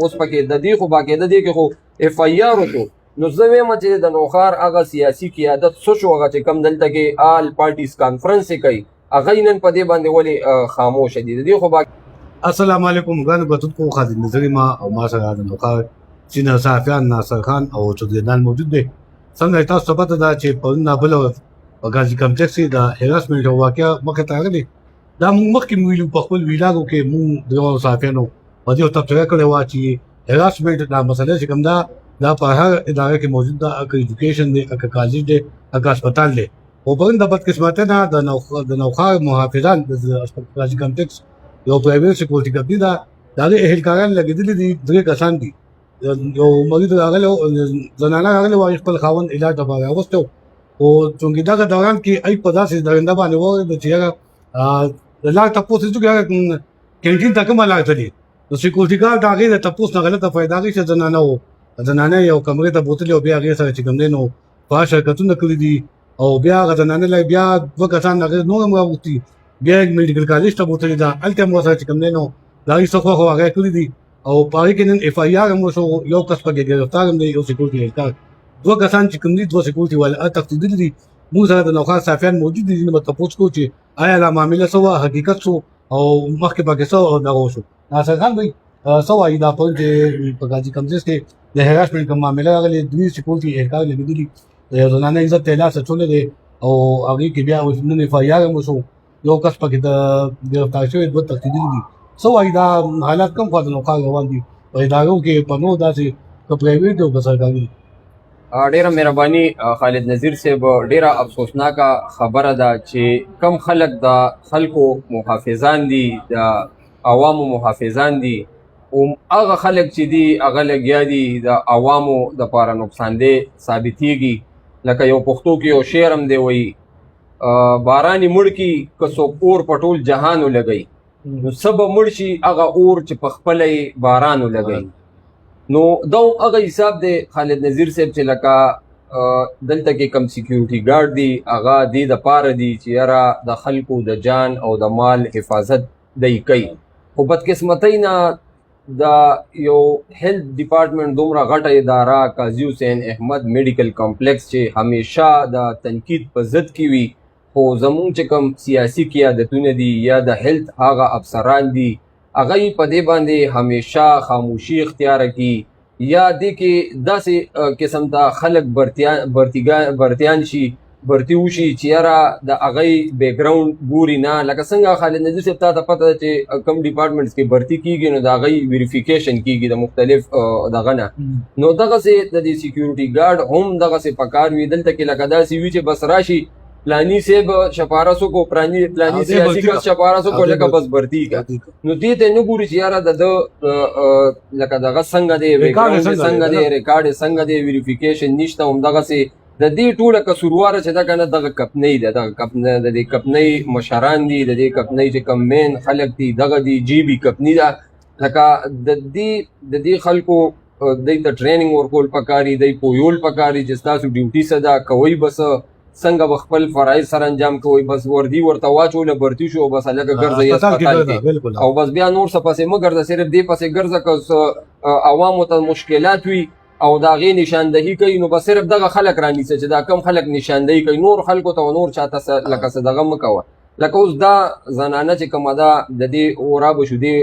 اوس پکې د دې خو باقاعده دی کې خو اف آی آر وشو. نو زه وایم چې د نوښار هغه سیاسي قیادت څه شو، هغه چې کوم دلته کې آل پارټیز کانفرنس یې کوي هغه نن په دې باندې ولې خاموشه دي. د دې خو السلام علیکم ګرانو کتونکو، خالد نظري ما او ما سره د نوښار سینه صحافیان ناصر خان او چودریان موجود دي. څنګه تاسو ته پته ده چې په نابل او غازی کمپلیکس کې د هراسمنټ واقعیا مخه ته راغلی. دا موږ مخکې ویلو په خپل ویلاګو کې موږ د صحافیانو په دې تبصره کړې وه چې هراسمنټ دا مسله چې کوم دا په هر اداره کې موجود ده، اکه ایجوکیشن دی، اکه کالج دی، اکه هسپتال دی. خو پرون د بدقسمتۍ نه د نوښار محافظان د غازی کمپلیکس یو پرایویټ سکیورټي کمپني ده، د هغې اهلکاران لګېدلي دي 3 کسان دي. یو مریض راغلی زنانه راغلې وه، خپل خاوند علاج لپاره اغوستی و، خو چونکې دغه دوران کې ای په داسې درنده باندې واورېده چې هغه د لار تپوس یې وکړي هغه کینټین ته کومه لار تلي. نو سکیورټي ګارډ د هغې د تپوس نه غلطه فایده اخیستې. زنانه و، زنانه یو کمرې ته بوتلې او بیا هغې سره چې کوم دی نو فحش حرکتونه کړي دي، او بیا هغه زنانه له بیا 2 کسان هغې نور هم راغوښتي، بیا یې میډیکل کالج ته بوتلې ده، هلته هم ورسره چې کوم دی نو د هغې څه خوښ هغه کړي دي. او په هغې کې نن اف آی آر هم وشو، یو کس پکې ګرفتار هم دی، یو سکیورټي اهلکار. 2 کسان چې کوم دي 2 سکیورټي والا تښتېدلي دي. موږ سره د نوښار صحافیان موجود دي، ځینې به تپوس کوو چې آیا دا معامله څه وه، حقیقت څه او مخکې پکې څه دغه وشو. ناصر خان بھائی څه وایي دا پرون چې په غازي کمپلیکس کې د هراسمنټ کوم معامله راغلې، 2 سکیورټي اهلکار لګېدلي، د یو زنانه عزت ته یې لاس اچولی دی، او هغې کې بیا نن اف آی آر هم وشو، یو کس پکې د ګرفتار شوی 2 تښتېدلي دي. څه وایي دا حالات کوم خوا د نوښار روان دي په ادارو کې، په نور داسې که پرایویټ او که سرکاري دي؟ ډیره مهرباني خالد نذیر صاحب. ډیره افسوسناکه خبره ده چې کم خلک د خلکو محافظان دي، د عوامو محافظان دي، او هغه خلک چې دي هغه لګیا دي د عوامو دپاره نقصان دی ثابتېږي. لکه یو پښتو کې یو شعر هم دی، وایي بارانې مړ کي که څوک اور په ټول جهان ولګوي، نو څه به مړ شي هغه اور چې په خپله یې باران ولګوي. نو دا هغه حساب دی خالد نذیر صاحب چې لکه دلته کې کم سکیورټي ګارډ دي هغه دې دپاره دي چې یاره د خلکو د جان او د مال حفاظت دی کوي. خو بدقسمتۍ نه د یو هیلث ډپارټمنټ دومره غټه اداره قاضي حسین احمد میډیکل کمپلیکس چې همیشه د تنقید په ضد کې وي، خو زمونږ چې کوم سیاسي قیادتونه دي یا د هیلث هغه افسران دي هغه په دې باندې همیشه خاموشي اختیاره کړي، یا دې کې داسې قسم ته خلک برتیان شي، برتي وشي چې یاره د هغې بیکګراونډ ګوري نه. لکه څنګه خالد نذیر صاحب تا ته پته ده چې کوم ډپارټمنټس کې برتي کېږي نو د هغې ویریفیکیشن کېږي د مختلف دغه نه. نو دغسې د دې سکیورټي ګارډ هم دغسې پکار وي. دلته کې لکه داسې وي چې بس راشي پلانی صاحب شپارسو کو پلانی سیاسي کس شپارسو کو لکه بس برتی کا، نو دې ته نه ګوري چې یاره د لکه دغه څنګه دی، څنګه دی، ریکارډ څنګه دی، ویریفیکیشن نشته. همدغسې د دې ټوله قصورواره چې ده که نه دغه کمپنۍ ده، د دې کمپنۍ مشران دي، د دې کمپنۍ چې کوم مین خلک دي دغه دي جی بي کمپني ده. لکه د دې خلکو دوی ته ټریننګ ورکول پکار دي، دوی پویول پکار دي چې ستاسو ډیوټي څه ده، کوئ بس څنګه به خپل فرایض سره انجام کوئ. بس وردي ورته واچوله، برتي شو، بس هلکه ګرځئ اسپتال کې، او بس بیا نور څه پسې مه ګرځه، صرف دې پسې ګرځه که عوامو ته مشکلات وي او د هغې نشاندهي کوي، نو بس صرف دغه خلک رانیسه چې دا کم خلک نشاندهي کوي، نور خلکو ته نور چاته لکه څه دغه مه کوه. لکه اوس دا زنانه چې کومه ده د دې ورابه شو دې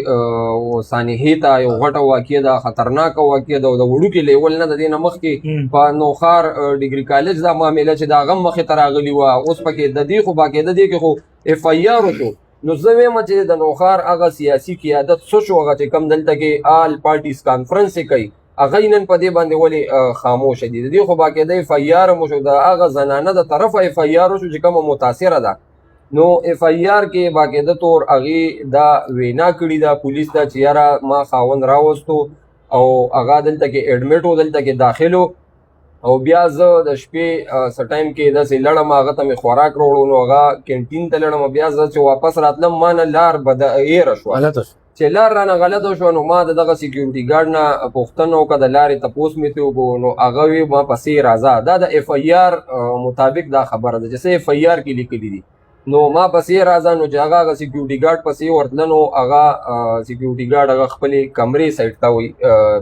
سانحې ته یو غټه واقعه ده، خطرناکه واقعه ده، او د وړوکې لیول نه د دې نه مخکې په نوښار ډګري کالج دا معامله چې د هغه هم مخې ته راغلي وه، اوس پکې د دې خو باقاعده دی کې خو اف آی آر وشو. نو زه وایم چې د نوښار هغه سیاسي قیادت څه شو، هغه چې کوم دلته کې آل پارټیز کانفرنس یې کوي هغه نن په دې باندې ولې خاموشه دي. د دې خو باقاعده اف آی آر هم وشو، د هغه زنانه د طرفه اف آی آر وشو چې کومه متاثره ده. نو اف آی آر کې باقاعده طور هغې دا وینا کړې ده پولیس ته چې یاره ما خاوند راوستو او هغه دلته کې ایډمټ و، دلته کې داخل و، او بیا زه د شپې څه ټایم کې داسې لړم، هغه ته مې خوراک راوړو، نو هغه کینټین ته لړم، بیا زه چې واپس راتلم ما نه لار ایره شوه، چې لار رانه غلطه شوه. نو ما د دغه سکیورټي ګارډ نه پوښتنه وکړه، د لارې تپوس مې ترې وکړو، نو هغه وی ما پسې راځه. دا د اف آی آر مطابق دا خبره ده چې څه اف آی آر کې لیکلي دي. نو ما پسې راځه نو چې هغه سکیورټي ګارډ پسې ورتله نو هغه سکیورټي ګارډ هغه خپلې کمرې سایډ ته وایي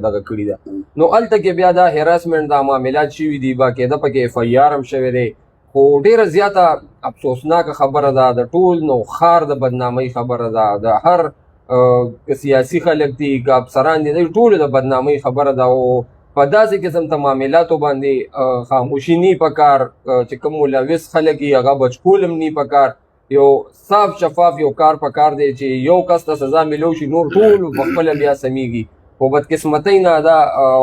دغه کړي ده نو هلته کې بیا دا هراسمنټ دا معاملات شوي دي باقاعده پکې اف آی آر هم شوی دی خو ډېره زیاته افسوسناکه خبره ده د ټول نو ښار د بدنامۍ خبره ده د هر که سیاسي خلک دي که افسران دي د ټولو د بدنامۍ خبره ده او په داسې قسم ته معاملاتو باندې خاموشي نی پکار چې کوم ملوث خلک یې هغه بچکول هم نی پکار یو صاف شفاف یو کار پکار دی چې یو کس ته سزا ملو شي نور ټول په خپله بیا سمیږي خو بدقسمتۍ نه دا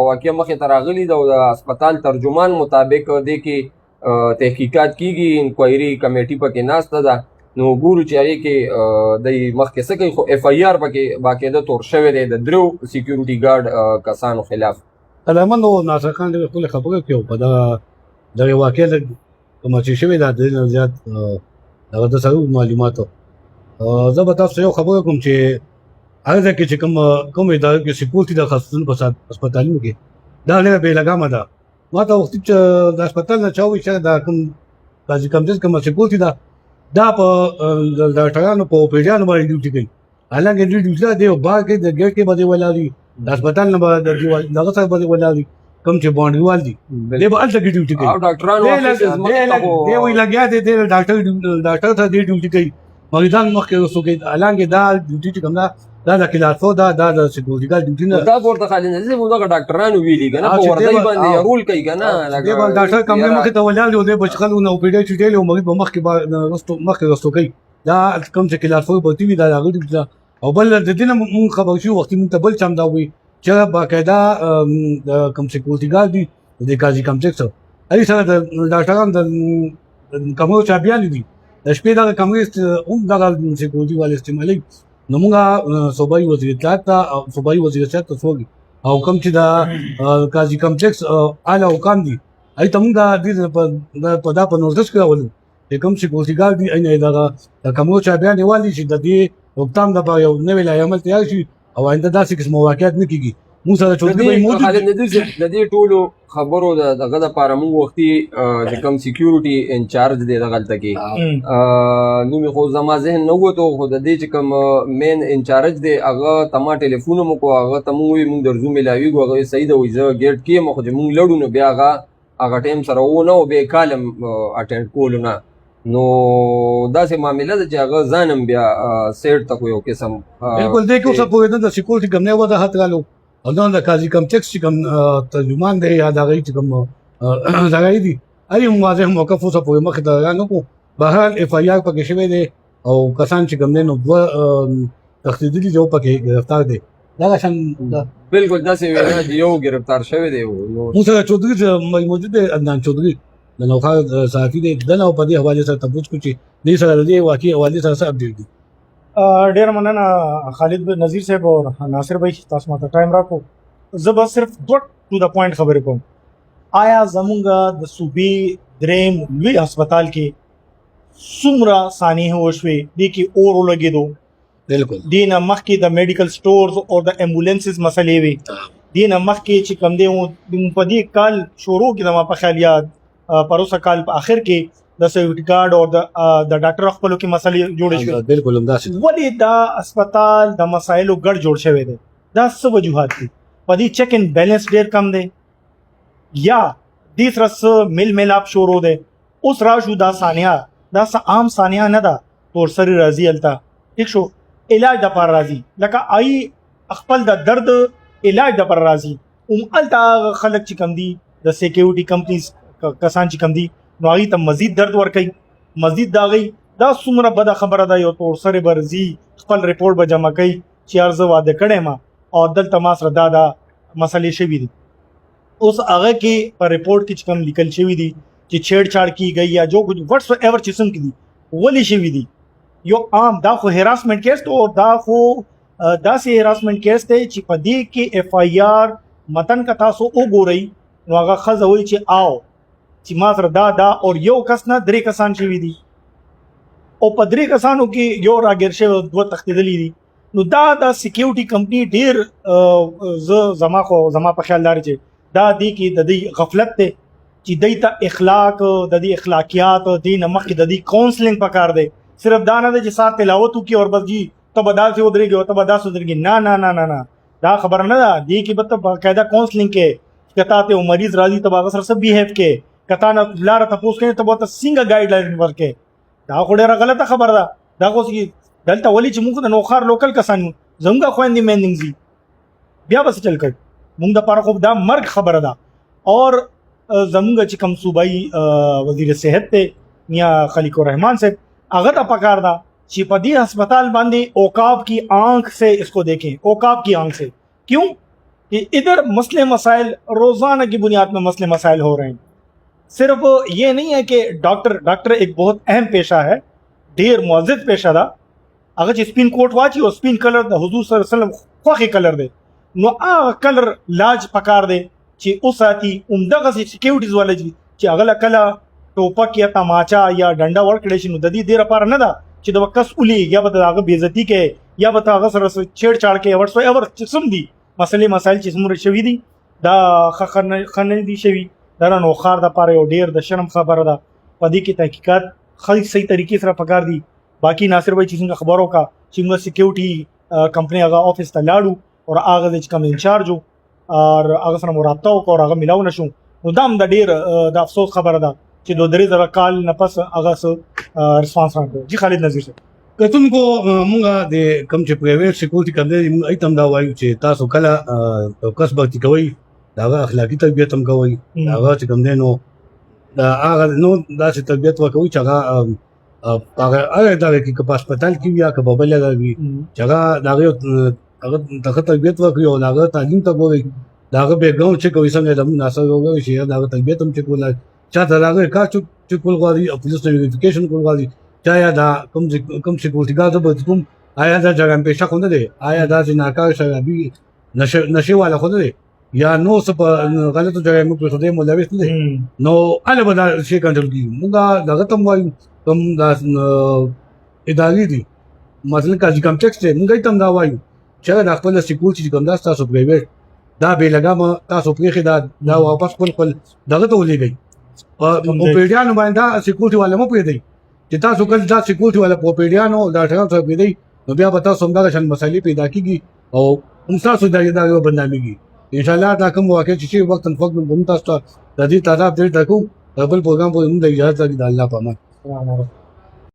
واقع مخې ته راغلي ده او د هسپتال ترجمان مطابق دې کې تحقیقات کیږي انکوایري کمیټي پکې ناسته ده نو ګورو چې هغې کې دی مخکې څه کوي خو اف آی آر پکې باقاعده تور شوی دی د درو سیکیورټي ګارډ کسانو خلاف علامه نو ناصر خان دغه خپل خبره کوي په دغه واقع د کوم چې شوی دا د زیات دغه د سره معلوماتو زه به تاسو یو خبره کوم چې هغه کې چې کوم ادارې کې سکیورټي د خاصون په هسپتالونو کې دا نه به لګامه ده ما ته وخت چې د هسپتال نه چاوي چې دا کوم قاضي کمزې کوم سکیورټي دا په ډاکټرانو په پیډانو باندې ډیوټي کوي حالانکه ډیوټي دی او باغ کې د ګټ کې باندې ولاري د هسپتال نه به د دغه څخه باندې ولاري کوم چې باندېوال دي دی به هلته کې ډیوټي کوي او ډاکټرانو دی وایي لګیا دی ډاکټر ته دی ډیوټي کوي مریضان مخکې رسو کوي حالانکه دا ډیوټي چې کوم دا د کلاسو دا د سکیورټي ګارډ ډیوټي نه دا ورته خالد نظیر موږ ډاکټرانو ویلي کنه په ورځي باندې رول کوي کنه دی به ډاکټر کمرې مخې ته ولاړ دی بچخلو نه پیډه چټېل او مریض به مخکې رسو کوي دا کوم چې کلاسو په ټي وي دا هغه او بل د دې نه مونږ خبر شو وخت مونږ ته بل چم دا وي چې باقاعده د کوم سکیورټي ګارډ دي د قاضي کمپلیکس اې سره د ډاکټرانو د کمرو چابیان دي د شپې دا کمرې هم دا سکیورټي والے استعمالي نو مونږه صوبایي وزیر اطلاعات ته صوبایي وزیر اطلاعات ته سوګي او کوم چې دا قاضي کمپلیکس اعلی حکام دي اې ته مونږ په دا په نوټس کې راولو چې کوم سکیورټي ګارډ دي اې دا کمرو چابیان نیولي چې د دې وختام د یو نوې لایمل تیار شي او آینده داسې قسم واقعیت نه کیږي موږ سره چودري موجود خالد نظیر د دې ټولو خبرو دغه لپاره موږ وختي د کوم سکیورټي انچارج دی دغلته کې نو مې خو زما ذهن نه وته خو د دې چې کوم مین انچارج دی هغه تما ټلیفون مو کو هغه ته موږ درځو ملاویږو هغه صحیح دی وایي زه ګیټ کې مخ چې موږ لړو نو بیا هغه ټایم سره و نه او به کالم اټینډ کولو نه نو داسې معامله ده چې هغه ځانم بیا سیټ ته یو قسم بالکل دی که اوسه پوهېده د سکیورټي کوم نه وضاحت رالو او دا د قاضي کمپلیکس چې کوم ترجمان دی یا د هغې چې کوم ځای دي هغې هم واضح موقف اوسه پورې مخې ته را نه کړو بهرحال اف آی آر پکې شوی دی او کسان چې کوم دی نو دوه تښتېدلي دي او پکې ګرفتار دی دغه شان بالکل داسې وینا چې یو ګرفتار شوی دی موږ سره چودري موجود دی عدنان چودري د نوخار صحافي دی دنه او په دې حوالې سره تپوس کو چې دې سره د دې واقعي حوالې سره څه اپډیټ دي ډېر مننه خالد نظیر صاحب او ناصر بھائی تاسو ماته ټایم راکړو زه به صرف دوه ټو د پوینټ خبرې کوم آیا زمونږ د صوبې دریم لوی هسپتال کې څومره سانحې وشوې دې کې اور ولګېدو بالکل دې نه مخکې د میډیکل سټورز او د ایمبولینسز مسلې وي دې نه مخکې چې کوم دی په دې کال شروع کې زما په خیال یاد پروسه کال په اخر کې د سیکورټي ګارډ او د ډاکټر خپلو کې مسلې جوړې شوې بالکل همداسې ولې دا هسپتال د مسایلو ګډ جوړ شوی دی دا څه وجوهات دي په دې چیک اینڈ بیلنس ډېر کم دی یا دې سره څه میل میلاپ شروع دی اوس راشو دا سانحه دا څه عام سانحه نه ده تورسري راځي هلته ټیک شو علاج دپاره راځي لکه آی خپل د درد علاج دپاره راځي هلته خلک چې کوم دي د سیکیورټي کمپنیز کسان چې کوم دي نو هغې ته مزید درد ورکوي مزید د هغې دا څومره بده خبره ده یو تورسرې به راځي خپل رپورټ به جمع کوي چې یار زه واده کړی یم او دلته ما سره دا مسلې شوي دي اوس هغه کې په رپورټ کې چې کوم لیکل شوي دي چې چھیڑ چھاڑ کی گئی یا جو کچھ وٹس ایور چې څومره دي ولې شوي دي یو عام دا خو هراسمنټ کیس ته او دا خو داسې هراسمنټ کیس دی چې په دې کې اف آی آر متن که تاسو وګورئ نو هغه ښځه وایي چې آو چې ما سره دا او یو کس نه درې کسان شوي دي او په درې کسانو کې یو راګیر شوی دوه تښتېدلي دي نو دا د سکیورټي کمپني ډېر زما په خیال دار چې دا دی کې د دې غفلت دی چې دوی ته اخلاق د دې اخلاقیات دې نه مخکې د دې کاونسلنګ پکار دی सिर्फ دا نه ده چې سات تلاوت وکړي او بس جی ته به داسې ودرېږي او ته به داسې ودرېږي. نه نه نه نه نه دا خبره نه ده. دې کې به ته باقاعده کاونسلینګ کې که تا ته یو مریض راځي ته به هغه سره څه بیهیو کې، که تا نه لاره تپوس کوي ته به ورته څنګه ګایډ لاین ورکړې. دا خو ډېره غلطه خبره ده. دا خو دلته ولې چې موږ د نوښار لوکل کسان یو زموږ خویندې میندې ځي بیا به څه چل کوي. موږ دپاره خو دا مرګ خبره ده. اور زموږ چې کوم صوبایي وزیر صحت دی میاں خلیق الرحمان صاحب هغه ته پکار ده چې په دې ہسپتال باندې اوقاف کی آنکھ سے اس کو دیکھیں. اوقاف کی آنکھ سے کیوں کہ ادھر مسئلے مسائل روزانہ کی بنیاد میں مسئلے مسائل ہو رہے ہیں. صرف یہ نہیں ہے کہ ڈاکٹر ایک بہت اہم پیشہ ہے، ډیر معزز پیشہ ده. هغه چې سپین کوټ واچي او سپین کلر د حضور صلی الله علیه وسلم خوښي کلر دی نو هغه کلر لاج پکار دی چې اوساتي عمدغه سکیورټیز والا چې هغه کله ټوپک یا تماچا یا ډنډا ورکړی شي نو د دې لپاره نه ده چې د وکس اولی یا به هغه بېعزتي کوي یا به هغه سره چھیڑ چھاڑ کوي ورسو ایور قسم دي مسلې مسایل چې څومره شوي دي دا ښه نه دي شوي. دا د نوښار دپاره یو ډېر د شرم خبره ده. په دې کې تحقیقات صحیح طریقې سره پکار دي. باقی ناصر بھائی چې څنګه خبرو کا چې موږ سکیورټي کمپنۍ هغه آفس ته لاړو او هغه چې کوم انچارج او هغه سره مو رابطه وکړو او هغه میلاو نشو نو دا هم د ډېر د افسوس خبره ده چې 2-3 کال نه پس هغه ریسپانس راکړو. جی خالد نذیر صاحب کتونکو موږ د کوم چې پرایویټ سکیورټي کمپنۍ موږ ایتم دا وایو چې تاسو کله کس بغتی کوئ دا اخلاقی تربیت هم کوئ هغه چې کوم دی نو دا هغه نو داسې تربیت ورکوئ چې هغه هغه اداره کې که په هسپتال کې وي یا که په بله ځای وي چې هغه د هغه ښه تربیت ورکړي او د هغه تعلیم ته ګورئ د هغه بیکګراونډ چک کوئ څنګه د مناسب وګورئ چې د هغه تربیت هم چک وکړي چاته د هغه کار چک کول غواړي او پولیس ته ویریفیکیشن کول غواړي چې آیا دا کوم سکیورټي ګارډ به کوم آیا دا جرم پیشه خو نه دی آیا دا چې ناکار شرابي نشې والا خو نه دی یا نو څه په غلطو جرایمو کې خو دې ملوث نه دی نو هله به دا شی کنټرول کېږي. موږ دغه ته هم وایو کوم دا ادارې دي مثلا قاضي کمپلیکس دی موږ یې ته هم دا وایو چې د خپل سکیورټي چې کوم دا ستاسو پرایویټ دا بې لګامه تاسو پرېښې دا واپس خپل دغه ته ولېږئ. پروپیډیانو باندې دا سکیورټي والا مه پرېږدئ چې تاسو کله دا سکیورټي والا پروپیډیانو ډاکټرانو سره پرېږدئ نو بیا به تاسو همدغه شان مسایلې پیدا کېږي او هم ستاسو ادارې بدنامېږي. انشاءالله دا کوم واقع چې وقتاً فوقتاً به هم تاسو ته د دې تعداد ډېر درکوو. بل پروګرام پورې موږ د اجازت لري د الله په امان.